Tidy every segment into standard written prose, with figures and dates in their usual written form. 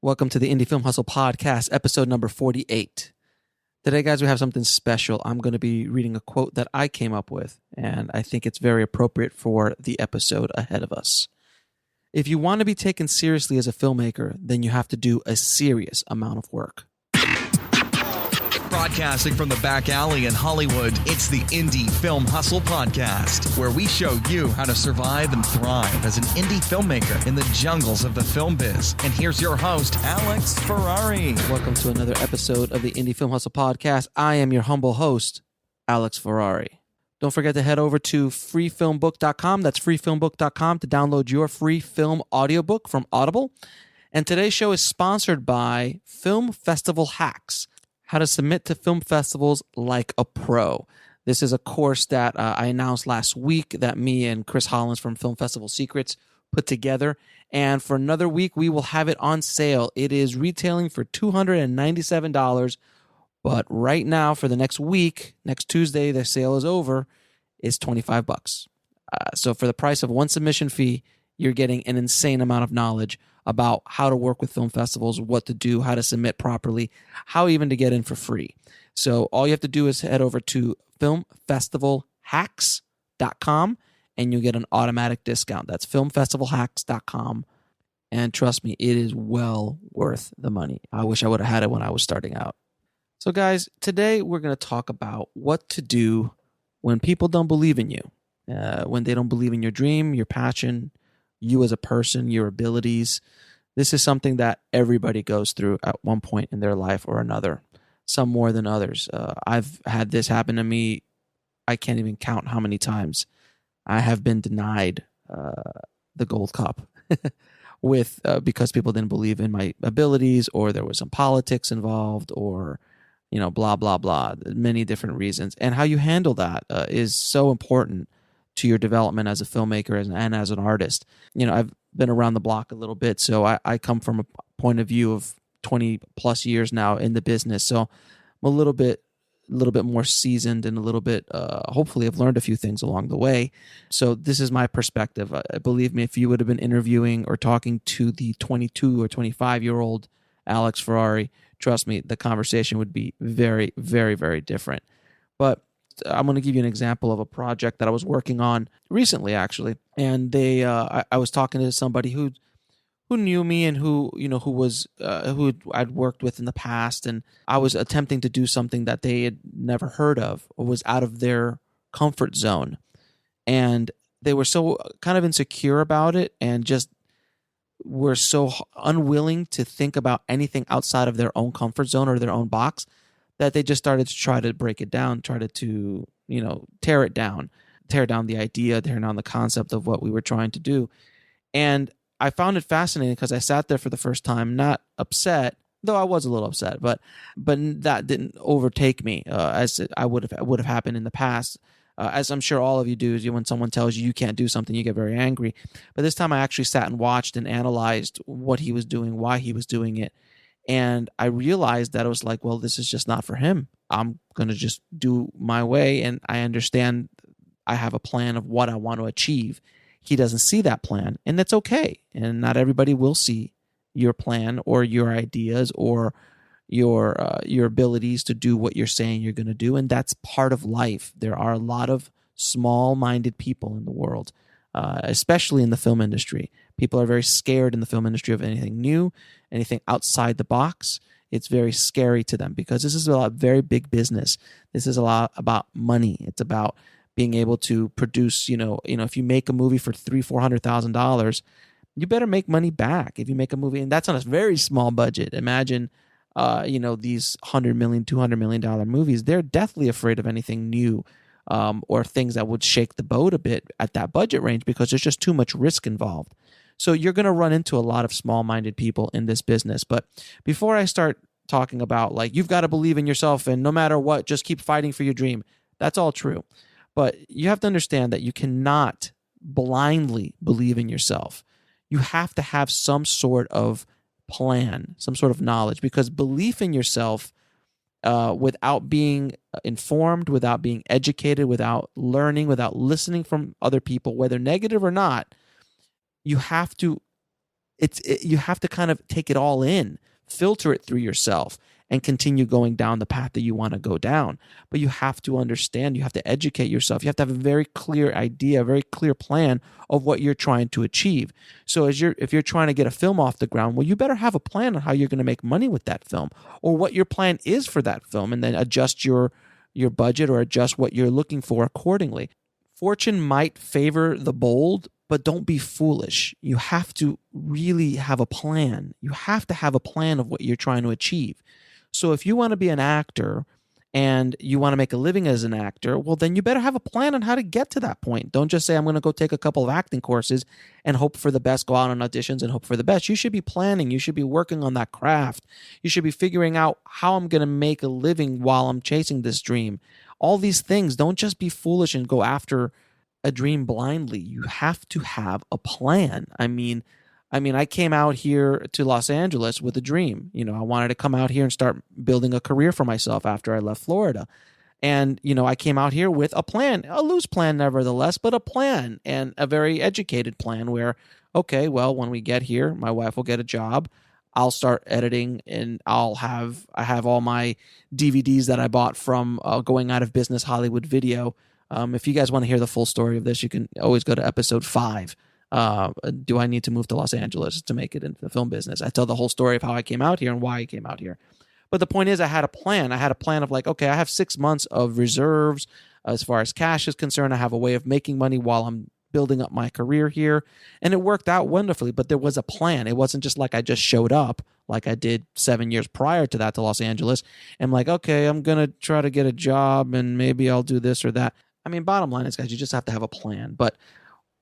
Welcome to the Indie Film Hustle Podcast, episode number 48. Today, guys, we have something special. I'm going to be reading a quote that I came up with, and I think it's very appropriate for the episode ahead of us. If you want to be taken seriously as a filmmaker, then you have to do a serious amount of work. Broadcasting from the back alley in Hollywood, it's the Indie Film Hustle Podcast, where we show you how to survive and thrive as an indie filmmaker in the jungles of the film biz. And here's your host, Alex Ferrari. Welcome to another episode of the Indie Film Hustle Podcast. I am your humble host, Alex Ferrari. Don't forget to head over to freefilmbook.com. That's freefilmbook.com to download your free film audiobook from Audible. And today's show is sponsored by Film Festival Hacks. How to submit to film festivals like a pro. This is a course that I announced last week that me and Chris Hollins from Film Festival Secrets put together. And for another week, we will have it on sale. It is retailing for $297. But right now, for the next week, next Tuesday, the sale is over, it's $25. So for the price of one submission fee, you're getting an insane amount of knowledge about how to work with film festivals, what to do, how to submit properly, how even to get in for free. So all you have to do is head over to filmfestivalhacks.com and you'll get an automatic discount. That's filmfestivalhacks.com. And trust me, it is well worth the money. I wish I would have had it when I was starting out. So guys, today we're going to talk about what to do when people don't believe in you, when they don't believe in your dream, your passion, you as a person, your abilities. This is something that everybody goes through at one point in their life or another, some more than others. I've had this happen to me. I can't even count how many times I have been denied the Gold Cup because people didn't believe in my abilities, or there was some politics involved, or blah, blah, blah, many different reasons. And how you handle that is so important to your development as a filmmaker and as an artist. I've been around the block a little bit, so I come from a point of view of 20 plus years now in the business. So I'm a little bit more seasoned and a little bit, hopefully I've learned a few things along the way. So this is my perspective. Believe me, if you would have been interviewing or talking to the 22 or 25-year-old Alex Ferrari, trust me, the conversation would be very, very, very different. But I'm going to give you an example of a project that I was working on recently, actually. And I was talking to somebody who knew me and who I'd worked with in the past, and I was attempting to do something that they had never heard of or was out of their comfort zone. And they were so kind of insecure about it and just were so unwilling to think about anything outside of their own comfort zone or their own box, that they just started to try to break it down, try to tear down the idea, tear down the concept of what we were trying to do. And I found it fascinating because I sat there for the first time, not upset, though I was a little upset, but that didn't overtake me as I would have happened in the past. As I'm sure all of you do, is when someone tells you can't do something, you get very angry. But this time I actually sat and watched and analyzed what he was doing, why he was doing it. And I realized that it was like, well, this is just not for him. I'm going to just do my way. And I understand I have a plan of what I want to achieve. He doesn't see that plan, and that's okay. And not everybody will see your plan or your ideas or your abilities to do what you're saying you're going to do. And that's part of life. There are a lot of small-minded people in the world, especially in the film industry. People are very scared in the film industry of anything new, anything outside the box. It's very scary to them because this is a very big business. This is a lot about money. It's about being able to produce, if you make a movie for $300,000-$400,000, you better make money back. If you make a movie, and that's on a very small budget. Imagine, these $100 million, $200 million movies. They're deathly afraid of anything new, or things that would shake the boat a bit at that budget range because there's just too much risk involved. So you're going to run into a lot of small-minded people in this business. But before I start talking about, you've got to believe in yourself and no matter what, just keep fighting for your dream, that's all true. But you have to understand that you cannot blindly believe in yourself. You have to have some sort of plan, some sort of knowledge, because belief in yourself without being informed, without being educated, without learning, without listening from other people, whether negative or not, you have to You have to kind of take it all in, filter it through yourself, and continue going down the path that you want to go down. But you have to understand, you have to educate yourself. You have to have a very clear idea, a very clear plan of what you're trying to achieve. So if you're trying to get a film off the ground, well, you better have a plan on how you're going to make money with that film, or what your plan is for that film, and then adjust your budget or adjust what you're looking for accordingly. Fortune might favor the bold, but don't be foolish. You have to really have a plan. You have to have a plan of what you're trying to achieve. So if you want to be an actor and you want to make a living as an actor, well, then you better have a plan on how to get to that point. Don't just say, I'm going to go take a couple of acting courses and hope for the best, go out on auditions and hope for the best. You should be planning. You should be working on that craft. You should be figuring out how I'm going to make a living while I'm chasing this dream. All these things. Don't just be foolish and go after a dream blindly. You have to have a plan. I mean, I came out here to Los Angeles with a dream. I wanted to come out here and start building a career for myself after I left Florida. And, I came out here with a plan, a loose plan nevertheless, but a plan, and a very educated plan where, okay, well, when we get here, my wife will get a job. I'll start editing, and I have all my DVDs that I bought from going out of business Hollywood Video. If you guys want to hear the full story of this, you can always go to episode 5. Do I need to move to Los Angeles to make it into the film business? I tell the whole story of how I came out here and why I came out here. But the point is, I had a plan. I had a plan of like, okay, I have 6 months of reserves as far as cash is concerned. I have a way of making money while I'm building up my career here. And it worked out wonderfully, but there was a plan. It wasn't just like I just showed up like I did 7 years prior to that to Los Angeles. And I'm like, okay, I'm going to try to get a job and maybe I'll do this or that. I mean, bottom line is, guys, you just have to have a plan. But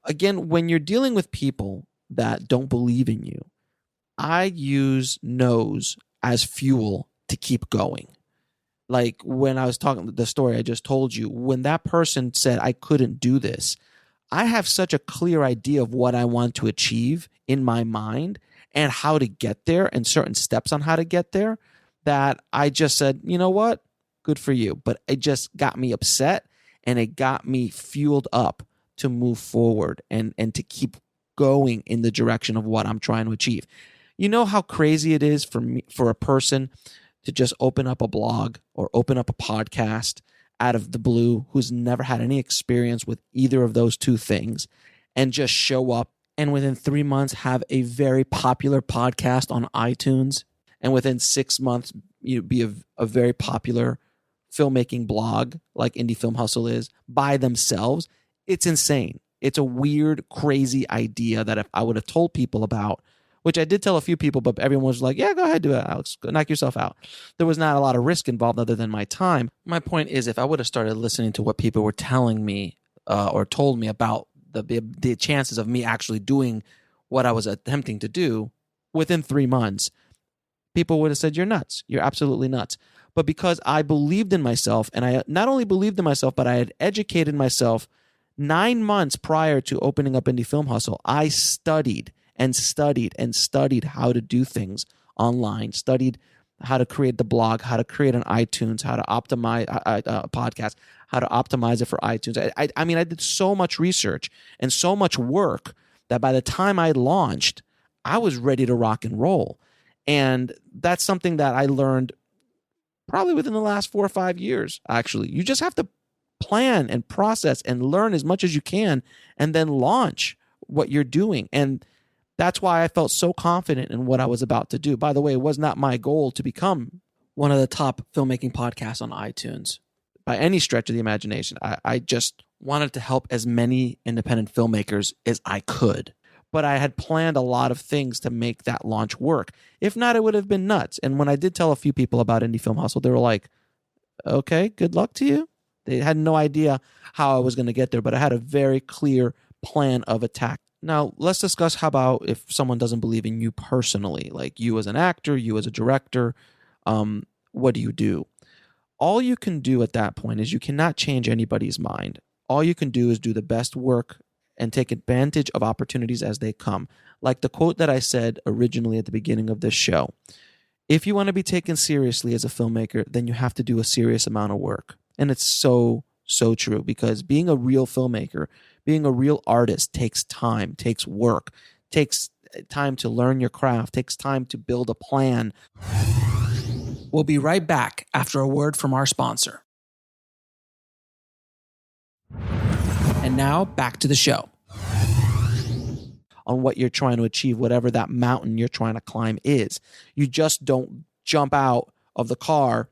again, when you're dealing with people that don't believe in you, I use no's as fuel to keep going. Like when I was talking the story I just told you, when that person said I couldn't do this, I have such a clear idea of what I want to achieve in my mind and how to get there and certain steps on how to get there that I just said, you know what? Good for you. But it just got me upset and it got me fueled up to move forward and to keep going in the direction of what I'm trying to achieve. You know how crazy it is for a person to just open up a blog or open up a podcast out of the blue who's never had any experience with either of those two things and just show up and within 3 months have a very popular podcast on iTunes, and within 6 months you be a very popular filmmaking blog like Indie Film Hustle is by themselves. It's insane. It's a weird, crazy idea that if I would have told people about, which I did tell a few people, but everyone was like, yeah, go ahead, do it, Alex. Go knock yourself out. There was not a lot of risk involved other than my time. My point is, if I would have started listening to what people were telling me or told me about the chances of me actually doing what I was attempting to do within 3 months, people would have said, you're nuts. You're absolutely nuts. But because I believed in myself, and I not only believed in myself, but I had educated myself 9 months prior to opening up Indie Film Hustle, I studied and studied and studied how to do things online, studied how to create the blog, how to create an iTunes, how to optimize a podcast, how to optimize it for iTunes. I mean, I did so much research and so much work that by the time I launched, I was ready to rock and roll. And that's something that I learned probably within the last 4 or 5 years, actually. You just have to plan and process and learn as much as you can and then launch what you're doing. And that's why I felt so confident in what I was about to do. By the way, it was not my goal to become one of the top filmmaking podcasts on iTunes by any stretch of the imagination. I just wanted to help as many independent filmmakers as I could. But I had planned a lot of things to make that launch work. If not, it would have been nuts. And when I did tell a few people about Indie Film Hustle, they were like, okay, good luck to you. They had no idea how I was going to get there, but I had a very clear plan of attack. Now, let's discuss how about if someone doesn't believe in you personally, like you as an actor, you as a director, what do you do? All you can do at that point is you cannot change anybody's mind. All you can do is do the best work and take advantage of opportunities as they come. Like the quote that I said originally at the beginning of this show, if you want to be taken seriously as a filmmaker, then you have to do a serious amount of work. And it's so true, because being a real filmmaker, being a real artist takes time, takes work, takes time to learn your craft, takes time to build a plan. We'll be right back after a word from our sponsor. And now back to the show. On what you're trying to achieve, whatever that mountain you're trying to climb is. You just don't jump out of the car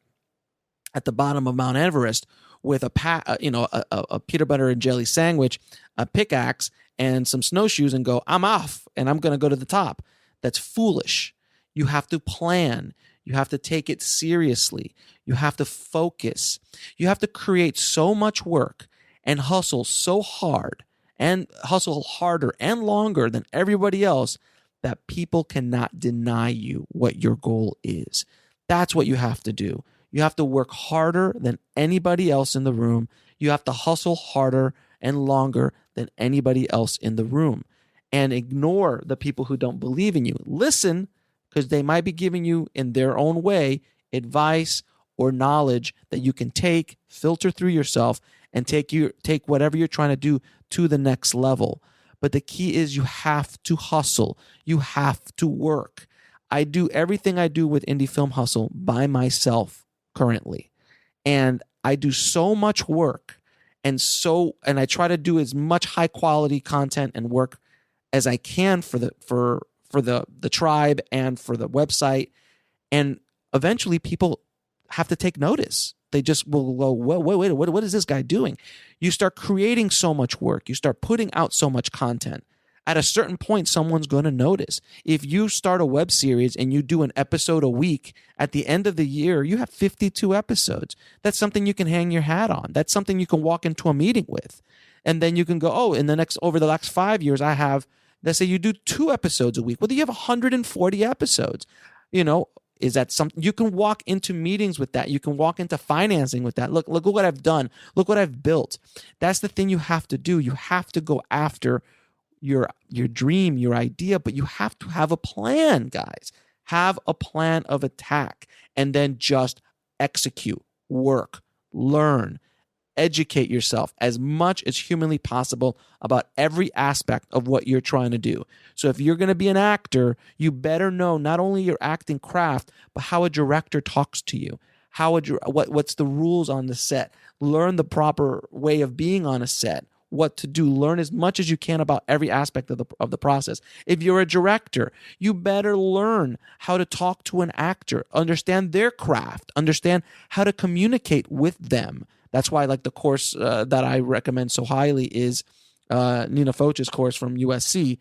at the bottom of Mount Everest with a peanut butter and jelly sandwich, a pickaxe, and some snowshoes and go, I'm off and I'm going to go to the top. That's foolish. You have to plan. You have to take it seriously. You have to focus. You have to create so much work and hustle so hard and hustle harder and longer than everybody else that people cannot deny you what your goal is. That's what you have to do. You have to work harder than anybody else in the room. You have to hustle harder and longer than anybody else in the room. And ignore the people who don't believe in you. Listen, because they might be giving you, in their own way, advice or knowledge that you can take, filter through yourself, and take whatever you're trying to do to the next level. But the key is you have to hustle. You have to work. I do everything I do with Indie Film Hustle by myself currently. And I do so much work and I try to do as much high quality content and work as I can for the tribe and for the website. And eventually people have to take notice. They just will go, wait, what is this guy doing? You start creating so much work. You start putting out so much content. At a certain point, someone's going to notice. If you start a web series and you do an episode a week, at the end of the year, you have 52 episodes. That's something you can hang your hat on. That's something you can walk into a meeting with. And then you can go, over the next 5 years, I have, let's say you do 2 episodes a week. Well, you have 140 episodes. Is that something you can walk into meetings with that? You can walk into financing with that. Look what I've done. Look what I've built. That's the thing you have to do. You have to go after your dream, your idea, but you have to have a plan, guys. Have a plan of attack and then just execute, work, learn, educate yourself as much as humanly possible about every aspect of what you're trying to do. So if you're going to be an actor, you better know not only your acting craft, but how a director talks to you. What's the rules on the set? Learn the proper way of being on a set. What to do. Learn as much as you can about every aspect of the process. If you're a director, you better learn how to talk to an actor, understand their craft, understand how to communicate with them. That's why, like, the course that I recommend so highly is Nina Foch's course from USC.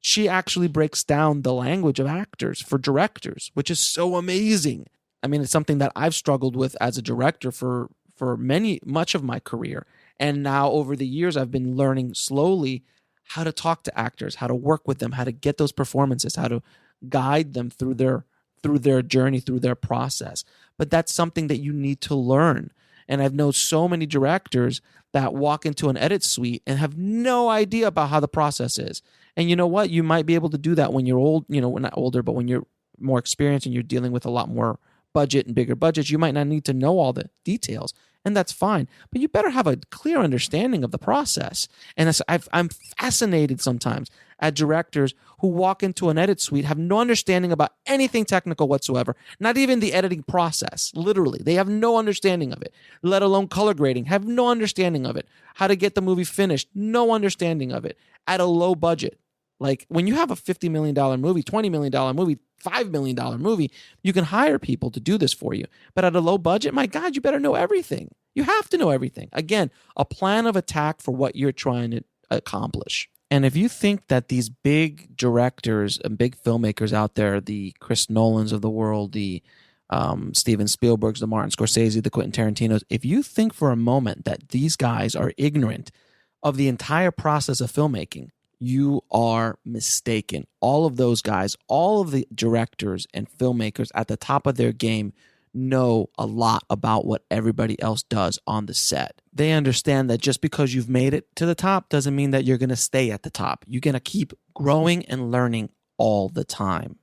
She actually breaks down the language of actors for directors, which is so amazing. I mean, it's something that I've struggled with as a director for much of my career. And now over the years, I've been learning slowly how to talk to actors, how to work with them, how to get those performances, how to guide them through their journey, through their process. But that's something that you need to learn. And I've known so many directors that walk into an edit suite and have no idea about how the process is. And you know what? You might be able to do that when you're old, not older, but when you're more experienced and you're dealing with a lot more budget and bigger budgets. You might not need to know all the details. And that's fine. But you better have a clear understanding of the process. And I'm fascinated sometimes at directors who walk into an edit suite, have no understanding about anything technical whatsoever, not even the editing process. Literally, they have no understanding of it, let alone color grading, have no understanding of it, how to get the movie finished, no understanding of it at a low budget. Like when you have a $50 million movie, $20 million movie, $5 million movie, you can hire people to do this for you. But at a low budget, my God, you better know everything. You have to know everything. Again, a plan of attack for what you're trying to accomplish. And if you think that these big directors and big filmmakers out there, the Chris Nolans of the world, the Steven Spielbergs, the Martin Scorsese, the Quentin Tarantinos, if you think for a moment that these guys are ignorant of the entire process of filmmaking, you are mistaken. All of those guys, all of the directors and filmmakers at the top of their game know a lot about what everybody else does on the set. They understand that just because you've made it to the top doesn't mean that you're going to stay at the top. You're going to keep growing and learning all the time.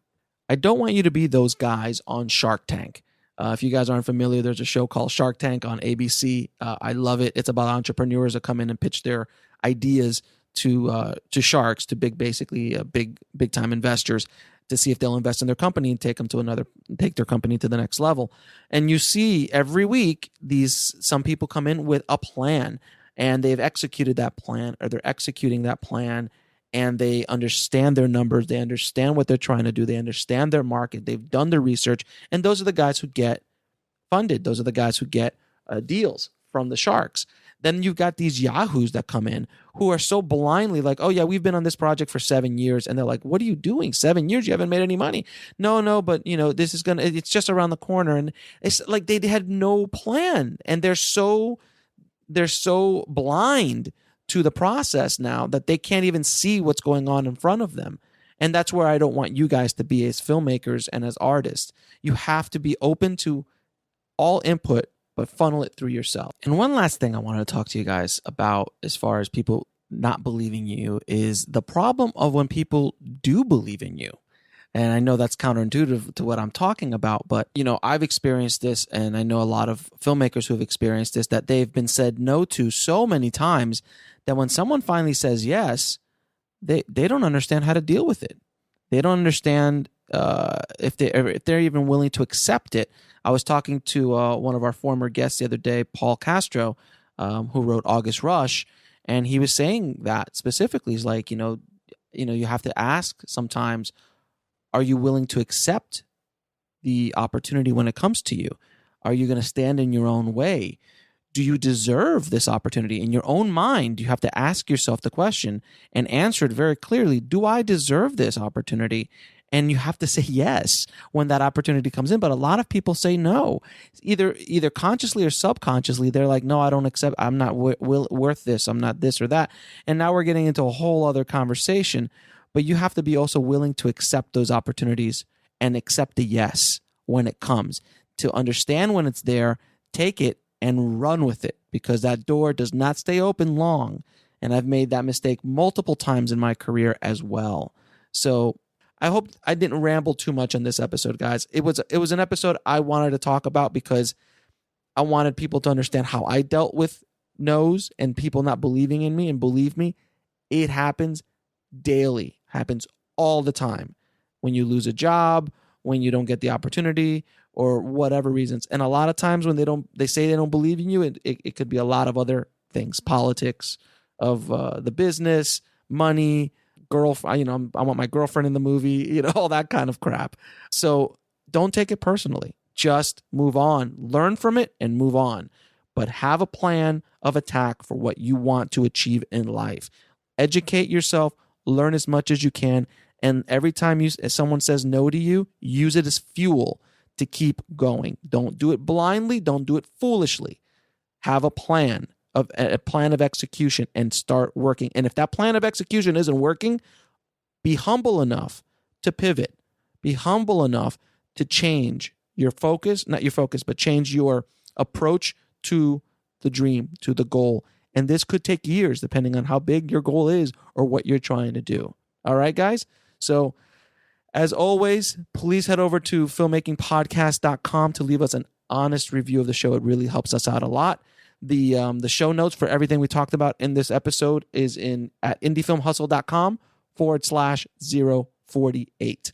I don't want you to be those guys on Shark Tank. If you guys aren't familiar, there's a show called Shark Tank on ABC. I love it. It's about entrepreneurs that come in and pitch their ideas to sharks, to big time investors, to see if they'll invest in their company and take their company to the next level. And you see every week some people come in with a plan, and they've executed that plan, or they're executing that plan, and they understand their numbers, they understand what they're trying to do, they understand their market, they've done their research, and those are the guys who get funded. Those are the guys who get deals from the sharks. Then you've got these yahoos that come in who are so blindly like, oh yeah, we've been on this project for 7 years. And they're like, what are you doing? 7 years? You haven't made any money. No, but it's just around the corner. And it's like they had no plan. And they're so blind to the process now that they can't even see what's going on in front of them. And that's where I don't want you guys to be as filmmakers and as artists. You have to be open to all input, but funnel it through yourself. And one last thing I wanted to talk to you guys about, as far as people not believing you, is the problem of when people do believe in you. And I know that's counterintuitive to what I'm talking about, but I've experienced this, and I know a lot of filmmakers who have experienced this, that they've been said no to so many times that when someone finally says yes, they don't understand how to deal with it. They don't understand if they're even willing to accept it. I was talking to one of our former guests the other day, Paul Castro, who wrote August Rush, and he was saying that specifically. He's like, you have to ask sometimes, are you willing to accept the opportunity when it comes to you? Are you going to stand in your own way? Do you deserve this opportunity? In your own mind, you have to ask yourself the question and answer it very clearly. Do I deserve this opportunity? And you have to say yes when that opportunity comes in. But a lot of people say no, either consciously or subconsciously. They're like, no, I don't accept. I'm not worth this. I'm not this or that. And now we're getting into a whole other conversation. But you have to be also willing to accept those opportunities and accept the yes when it comes, to understand when it's there, take it and run with it, because that door does not stay open long. And I've made that mistake multiple times in my career as well. So I hope I didn't ramble too much on this episode, guys. It was an episode I wanted to talk about because I wanted people to understand how I dealt with no's and people not believing in me. And believe me, it happens daily, happens all the time. When you lose a job, when you don't get the opportunity, or whatever reasons. And a lot of times when they say they don't believe in you, it could be a lot of other things, politics of the business, money, girlfriend, I want my girlfriend in the movie, all that kind of crap. So don't take it personally. Just move on, learn from it and move on. But have a plan of attack for what you want to achieve in life. Educate yourself, learn as much as you can. And every time if someone says no to you, use it as fuel to keep going. Don't do it blindly. Don't do it foolishly. Have a plan of execution and start working. And if that plan of execution isn't working, be humble enough to pivot. Be humble enough to change your focus, not your focus, but change your approach to the dream, to the goal. And this could take years depending on how big your goal is or what you're trying to do. All right, guys? So as always, please head over to filmmakingpodcast.com to leave us an honest review of the show. It really helps us out a lot. The show notes for everything we talked about in this episode is at indiefilmhustle.com/048.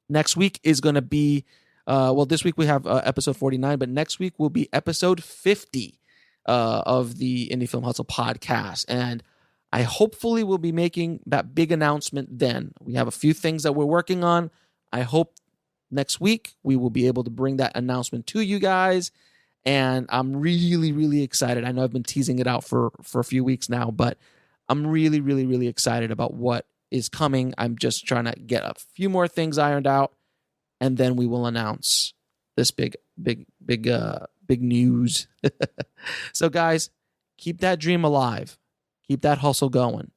Next week is going to be, this week we have episode 49, but next week will be episode 50 of the Indie Film Hustle podcast. And I hopefully will be making that big announcement then. We have a few things that we're working on. I hope next week we will be able to bring that announcement to you guys. And I'm really, really excited. I know I've been teasing it out for a few weeks now, but I'm really, really, really excited about what is coming. I'm just trying to get a few more things ironed out, and then we will announce this big news. So guys, keep that dream alive. Keep that hustle going,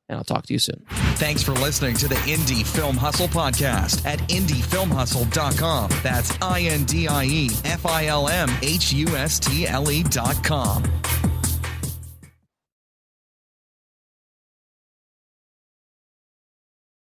and I'll talk to you soon. Thanks for listening to the Indie Film Hustle podcast at indiefilmhustle.com. That's INDIEFILMHUSTLE.com.